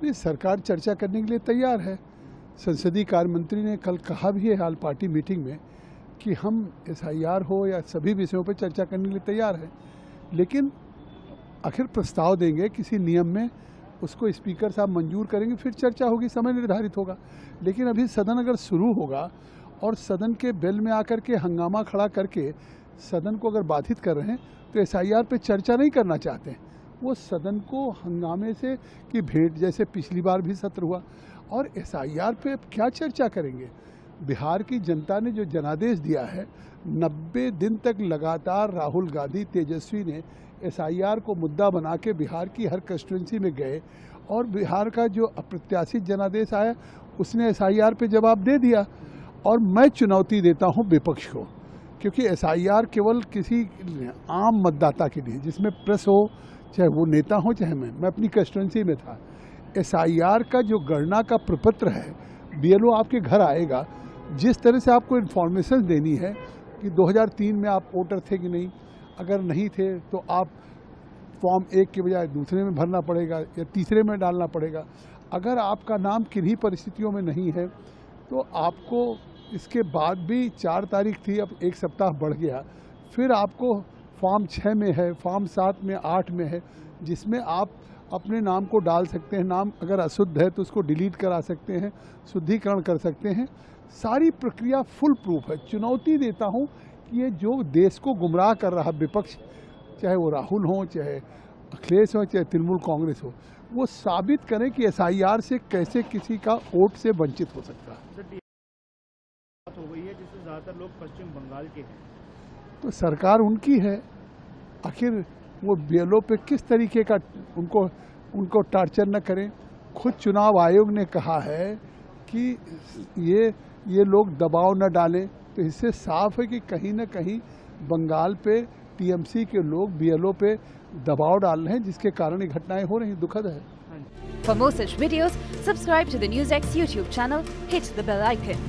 नहीं, सरकार चर्चा करने के लिए तैयार है। संसदीय कार्य मंत्री ने कल कहा भी है हाल पार्टी मीटिंग में कि हम एसआईआर हो या सभी विषयों पर चर्चा करने के लिए तैयार हैं, लेकिन आखिर प्रस्ताव देंगे किसी नियम में, उसको स्पीकर साहब मंजूर करेंगे, फिर चर्चा होगी, समय निर्धारित होगा। लेकिन अभी सदन अगर शुरू होगा और सदन के बेल में आकर के हंगामा खड़ा करके सदन को अगर बाधित कर रहे हैं तो एसआईआर पे चर्चा नहीं करना चाहते हैं। वो सदन को हंगामे से की भेंट, जैसे पिछली बार भी सत्र हुआ, और एसआईआर पे अब क्या चर्चा करेंगे। बिहार की जनता ने जो जनादेश दिया है, 90 दिन तक लगातार राहुल गांधी तेजस्वी ने एसआईआर को मुद्दा बना के बिहार की हर कंस्टिट्यूंसी में गए, और बिहार का जो अप्रत्याशित जनादेश आया उसने एसआईआर पे जवाब दे दिया। और मैं चुनौती देता हूं विपक्ष को, क्योंकि एसआईआर केवल किसी आम मतदाता के लिए, जिसमें प्रेस हो, चाहे वो नेता हो चाहे मैं अपनी कंस्टिट्यूंसी में था। एसआईआर का जो गणना का प्रपत्र है, बीएलओ आपके घर आएगा, जिस तरह से आपको इन्फॉर्मेशन देनी है कि 2003 में आप वोटर थे कि नहीं, अगर नहीं थे तो आप फॉर्म 1 के बजाय दूसरे में भरना पड़ेगा या तीसरे में डालना पड़ेगा। अगर आपका नाम किन्हीं परिस्थितियों में नहीं है तो आपको इसके बाद भी 4 तारीख थी, अब 1 सप्ताह बढ़ गया, फिर आपको फॉर्म 6 में है, फॉर्म 7 में, 8 में है, जिसमें आप अपने नाम को डाल सकते हैं। नाम अगर अशुद्ध है तो उसको डिलीट करा सकते हैं, शुद्धिकरण कर सकते हैं। सारी प्रक्रिया फुल प्रूफ है। चुनौती देता हूं कि ये जो देश को गुमराह कर रहा विपक्ष, चाहे वो राहुल हो, चाहे अखिलेश हो, चाहे तृणमूल कांग्रेस हो, वो साबित करें कि एसआईआर से कैसे किसी का वोट से वंचित हो सकता है। हो गई है जिससे ज़्यादातर लोग पश्चिम बंगाल के हैं, तो सरकार उनकी है, आखिर वो बीएलओ पे किस तरीके का उनको टार्चर न करें। खुद चुनाव आयोग ने कहा है कि ये लोग दबाव न डालें, तो इससे साफ है कि कहीं न कहीं बंगाल पे टीएमसी के लोग बीएलओ पे दबाव डाल रहे हैं, जिसके कारण ये घटनाएं हो रही हैं। दुखद है। For more such videos, subscribe to the NewsX YouTube channel, hit the bell icon.